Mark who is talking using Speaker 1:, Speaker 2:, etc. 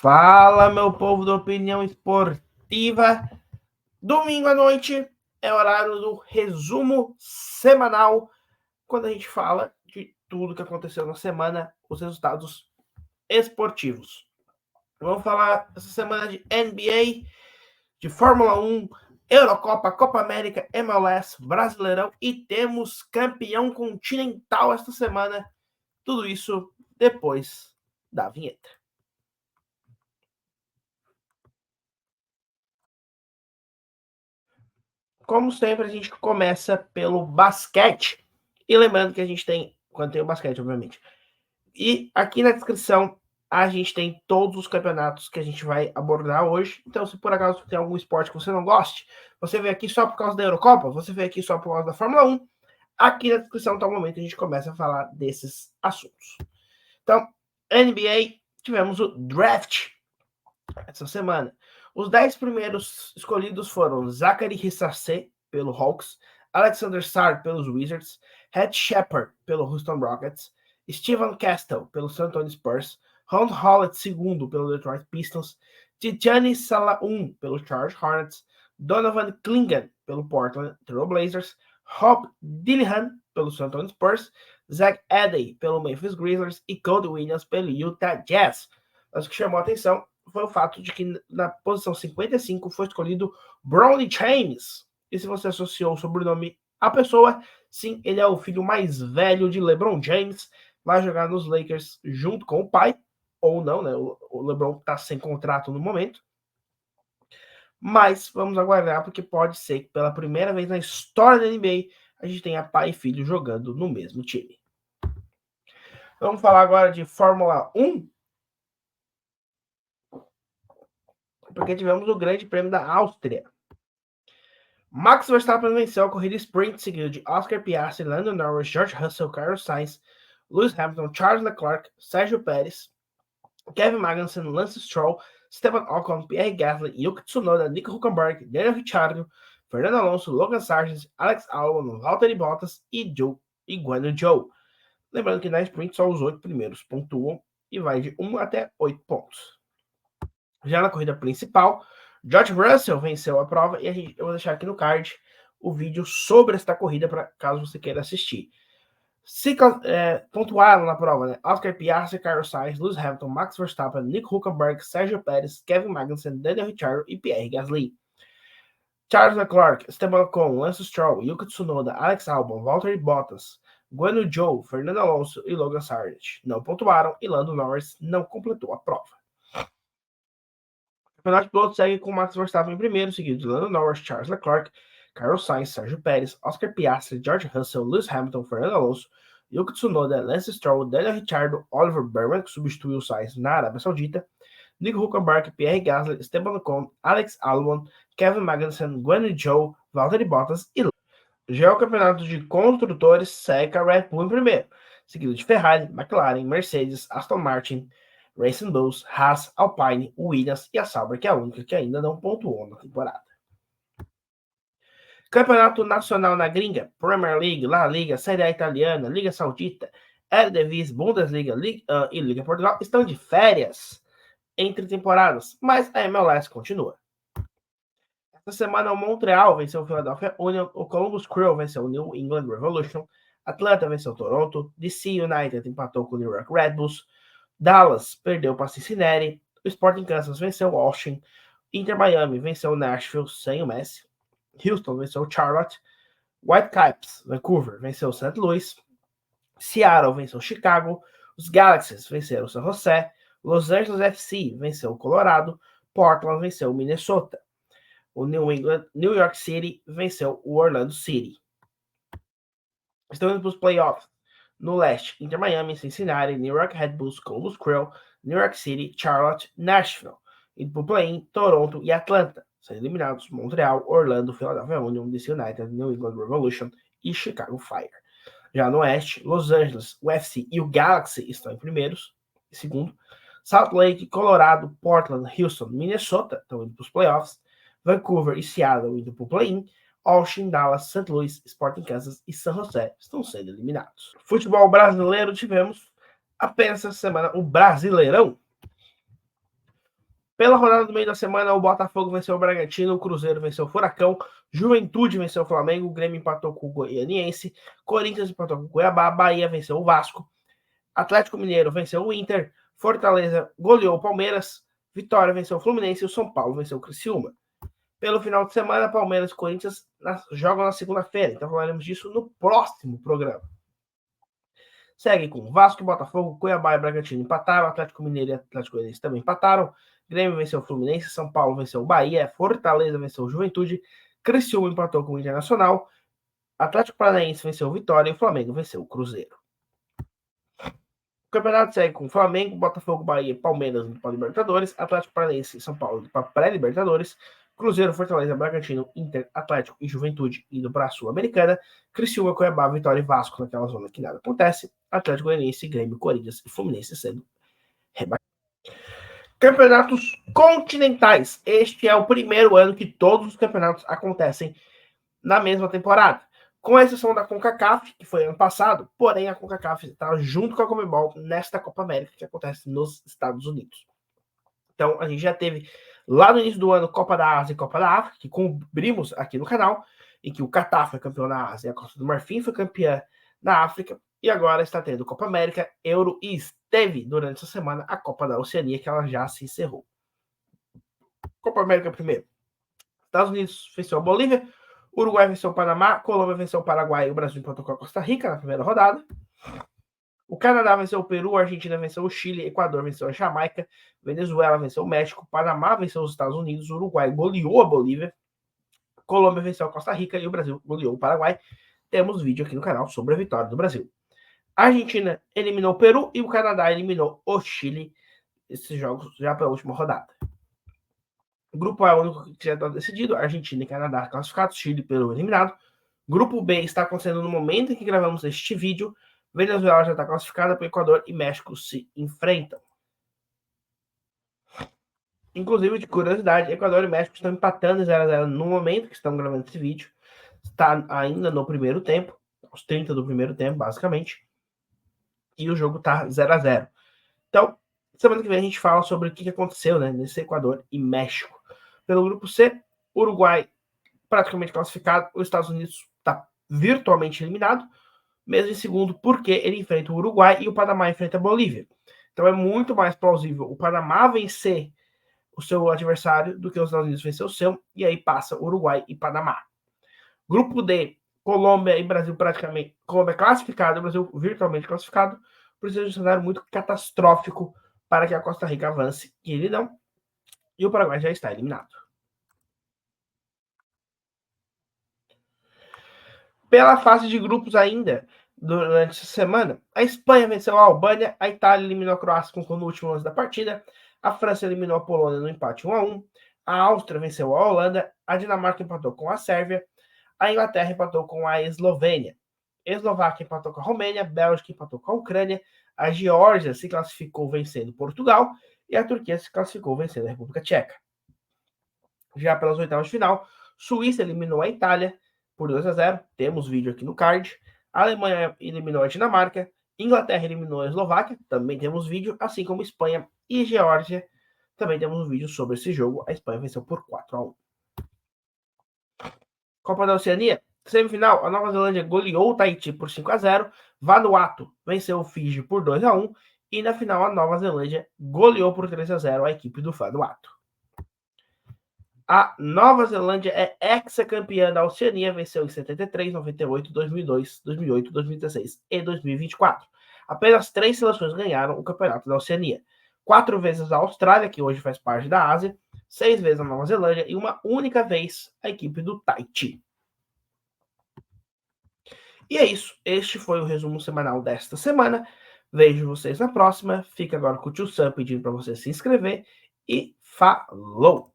Speaker 1: Fala, meu povo da opinião esportiva. Domingo à noite é horário do resumo semanal, quando a gente fala de tudo que aconteceu na semana, os resultados esportivos. Vamos falar essa semana de NBA, de Fórmula 1, Eurocopa, Copa América, MLS, Brasileirão e temos campeão continental esta semana. Tudo isso depois da vinheta. Como sempre, a gente começa pelo basquete. E lembrando que a gente tem, quando tem o basquete, obviamente. E aqui na descrição a gente tem todos os campeonatos que a gente vai abordar hoje. Então, se por acaso tem algum esporte que você não goste, você veio aqui só por causa da Eurocopa, você veio aqui só por causa da Fórmula 1, aqui na descrição tá o momento que a gente começa a falar desses assuntos. Então, NBA, tivemos o draft essa semana. Os 10 primeiros escolhidos foram Zachary Hissase, pelo Hawks, Alexander Sarr, pelos Wizards, Ed Shepard, pelo Houston Rockets, Steven Castle, pelo San Antonio Spurs, Ron Hollett, segundo, pelo Detroit Pistons, Tijani Salaum, pelo Charlotte Hornets, Donovan Clingan, pelo Portland Trail Blazers, Rob Dillingham, pelo San Antonio Spurs, Zach Edey, pelo Memphis Grizzlies e Cody Williams, pelo Utah Jazz. Mas o que chamou a atenção foi o fato de que na posição 55 foi escolhido Bronny James. E se você associou o sobrenome à pessoa, sim, ele é o filho mais velho de LeBron James, vai jogar nos Lakers junto com o pai, ou não, né? O LeBron está sem contrato no momento. Mas vamos aguardar, porque pode ser que pela primeira vez na história da NBA a gente tenha pai e filho jogando no mesmo time. Vamos falar agora de Fórmula 1, porque tivemos o Grande Prêmio da Áustria. Max Verstappen venceu a corrida sprint, seguido de Oscar Piastri, Lando Norris, George Russell, Carlos Sainz, Lewis Hamilton, Charles Leclerc, Sérgio Pérez, Kevin Magnussen, Lance Stroll, Esteban Ocon, Pierre Gasly, Yuki Tsunoda, Nico Hülkenberg, Daniel Ricciardo, Fernando Alonso, Logan Sargent, Alex Albon, Valtteri Bottas e Guanyu Zhou. Lembrando que na sprint só os 8 primeiros pontuam e vai de 1 até 8 pontos. Já na corrida principal, George Russell venceu a prova e eu vou deixar aqui no card o vídeo sobre esta corrida, para caso você queira assistir. Se pontuaram na prova, né? Oscar Piastri, Carlos Sainz, Lewis Hamilton, Max Verstappen, Nico Hülkenberg, Sérgio Pérez, Kevin Magnussen, Daniel Ricciardo e Pierre Gasly. Charles Leclerc, Esteban Ocon, Lance Stroll, Yuki Tsunoda, Alex Albon, Valtteri Bottas, Guanyu Zhou, Fernando Alonso e Logan Sargent não pontuaram e Lando Norris não completou a prova. O campeonato de pilotos segue com Max Verstappen em primeiro, seguido de Lando Norris, Charles Leclerc, Carlos Sainz, Sérgio Pérez, Oscar Piastri, George Russell, Lewis Hamilton, Fernando Alonso, Yuki Tsunoda, Lance Stroll, Daniel Ricciardo, Oliver Berman, que substituiu o Sainz na Arábia Saudita, Nico Hülkenberg, Pierre Gasly, Esteban Ocon, Alex Albon, Kevin Magnussen, Guanyu Zhou, Valtteri Bottas e já o campeonato de construtores segue a Red Bull em primeiro, seguido de Ferrari, McLaren, Mercedes, Aston Martin, Racing Bulls, Haas, Alpine, Williams e a Sauber, que é a única que ainda não pontuou na temporada. Campeonato Nacional na gringa, Premier League, La Liga, Série A Italiana, Liga Saudita, Eredivisie, Bundesliga e Liga Portugal estão de férias entre temporadas, mas a MLS continua. Essa semana o Montreal venceu o Philadelphia Union, o Columbus Crew venceu o New England Revolution, Atlanta venceu o Toronto, DC United empatou com o New York Red Bulls, Dallas perdeu para Cincinnati, o Sporting Kansas venceu o Austin, Inter Miami venceu o Nashville sem o Messi, Houston venceu o Charlotte, Whitecaps, Vancouver venceu o St. Louis, Seattle venceu o Chicago, os Galaxies venceram o San José, Los Angeles FC venceu o Colorado, Portland venceu o Minnesota. O New York City venceu o Orlando City. Estamos indo para os playoffs. No leste, Inter Miami, Cincinnati, New York Red Bulls, Columbus Crew, New York City, Charlotte, Nashville. Indo para o play-in, Toronto e Atlanta. Sendo eliminados Montreal, Orlando, Philadelphia Union, DC United, New England Revolution e Chicago Fire. Já no oeste, Los Angeles, o FC e o Galaxy estão em primeiros e segundo. Salt Lake, Colorado, Portland, Houston, Minnesota estão indo para os playoffs. Vancouver e Seattle indo para o play-in. Austin, Dallas, St. Louis, Sporting Kansas e San José estão sendo eliminados. Futebol brasileiro, tivemos apenas essa semana o Brasileirão. Pela rodada do meio da semana, o Botafogo venceu o Bragantino, o Cruzeiro venceu o Furacão, Juventude venceu o Flamengo, o Grêmio empatou com o Goianiense, Corinthians empatou com o Cuiabá, Bahia venceu o Vasco, Atlético Mineiro venceu o Inter, Fortaleza goleou o Palmeiras, Vitória venceu o Fluminense e o São Paulo venceu o Criciúma. Pelo final de semana, Palmeiras e Corinthians jogam na segunda-feira, então falaremos disso no próximo programa. Segue com Vasco, Botafogo, Cuiabá e Bragantino empataram, Atlético Mineiro e Atlético Goianiense também empataram, Grêmio venceu o Fluminense, São Paulo venceu o Bahia, Fortaleza venceu o Juventude, Criciúma empatou com o Internacional, Atlético Paranaense venceu o Vitória e o Flamengo venceu o Cruzeiro. O campeonato segue com Flamengo, Botafogo, Bahia, Palmeiras para Libertadores, Atlético Paranaense e São Paulo para pré-Libertadores, Cruzeiro, Fortaleza, Bragantino, Inter, Atlético e Juventude indo para a Sul-Americana, Criciúma, Cuiabá, Vitória e Vasco naquela zona que nada acontece, Atlético Goianiense, Grêmio, Corinthians e Fluminense sendo rebaixados. Campeonatos continentais. Este é o primeiro ano que todos os campeonatos acontecem na mesma temporada. Com exceção da CONCACAF, que foi ano passado, porém a CONCACAF está junto com a Conmebol nesta Copa América que acontece nos Estados Unidos. Então a gente já teve lá no início do ano Copa da Ásia e Copa da África, que cobrimos aqui no canal, em que o Catar foi campeão na Ásia e a Costa do Marfim foi campeã na África, e agora está tendo Copa América, Euro e esteve durante essa semana a Copa da Oceania, que ela já se encerrou. Copa América primeiro. Estados Unidos venceu a Bolívia, Uruguai venceu o Panamá, Colômbia venceu o Paraguai e o Brasil empatou com a Costa Rica na primeira rodada. O Canadá venceu o Peru, a Argentina venceu o Chile, Equador venceu a Jamaica, Venezuela venceu o México, Panamá venceu os Estados Unidos, o Uruguai goleou a Bolívia, Colômbia venceu a Costa Rica e o Brasil goleou o Paraguai. Temos vídeo aqui no canal sobre a vitória do Brasil. A Argentina eliminou o Peru e o Canadá eliminou o Chile. Esses jogos já para a última rodada. O grupo A é o único que já está decidido. Argentina e Canadá classificados, Chile e Peru eliminado. Grupo B está acontecendo no momento em que gravamos este vídeo. Venezuela já está classificada para o Equador e México se enfrentam. Inclusive, de curiosidade, Equador e México estão empatando 0-0 no momento que estamos gravando esse vídeo. Está ainda no primeiro tempo, aos 30 do primeiro tempo, basicamente. E o jogo está 0-0. Então, semana que vem a gente fala sobre o que aconteceu, né, nesse Equador e México. Pelo grupo C, Uruguai praticamente classificado, os Estados Unidos está virtualmente eliminado, mesmo em segundo, porque ele enfrenta o Uruguai e o Panamá enfrenta a Bolívia. Então é muito mais plausível o Panamá vencer o seu adversário do que os Estados Unidos vencer o seu, e aí passa Uruguai e Panamá. Grupo D, Colômbia e Brasil praticamente, Colômbia classificado, o Brasil virtualmente classificado, precisa de um cenário muito catastrófico para que a Costa Rica avance, e ele não, e o Paraguai já está eliminado. Pela fase de grupos ainda, durante essa semana, a Espanha venceu a Albânia, a Itália eliminou a Croácia no último lance da partida, a França eliminou a Polônia no empate 1-1, a Áustria venceu a Holanda, a Dinamarca empatou com a Sérvia, a Inglaterra empatou com a Eslovênia, a Eslováquia empatou com a Romênia, a Bélgica empatou com a Ucrânia, a Geórgia se classificou vencendo Portugal e a Turquia se classificou vencendo a República Tcheca. Já pelas oitavas de final, Suíça eliminou a Itália por 2-0, temos vídeo aqui no card. A Alemanha eliminou a Dinamarca, Inglaterra eliminou a Eslováquia, também temos vídeo, assim como Espanha e Geórgia, também temos um vídeo sobre esse jogo. A Espanha venceu por 4-1. Copa da Oceania, semifinal, a Nova Zelândia goleou o Tahiti por 5-0, Vanuatu venceu o Fiji por 2-1 e na final a Nova Zelândia goleou por 3-0 a equipe do Vanuatu. A Nova Zelândia é ex-campeã da Oceania, venceu em 73, 98, 2002, 2008, 2016 e 2024. Apenas 3 seleções ganharam o campeonato da Oceania. 4 vezes a Austrália, que hoje faz parte da Ásia, 6 vezes a Nova Zelândia e uma única vez a equipe do Tahiti. E é isso. Este foi o resumo semanal desta semana. Vejo vocês na próxima. Fica agora com o tio Sam pedindo para você se inscrever. E falou!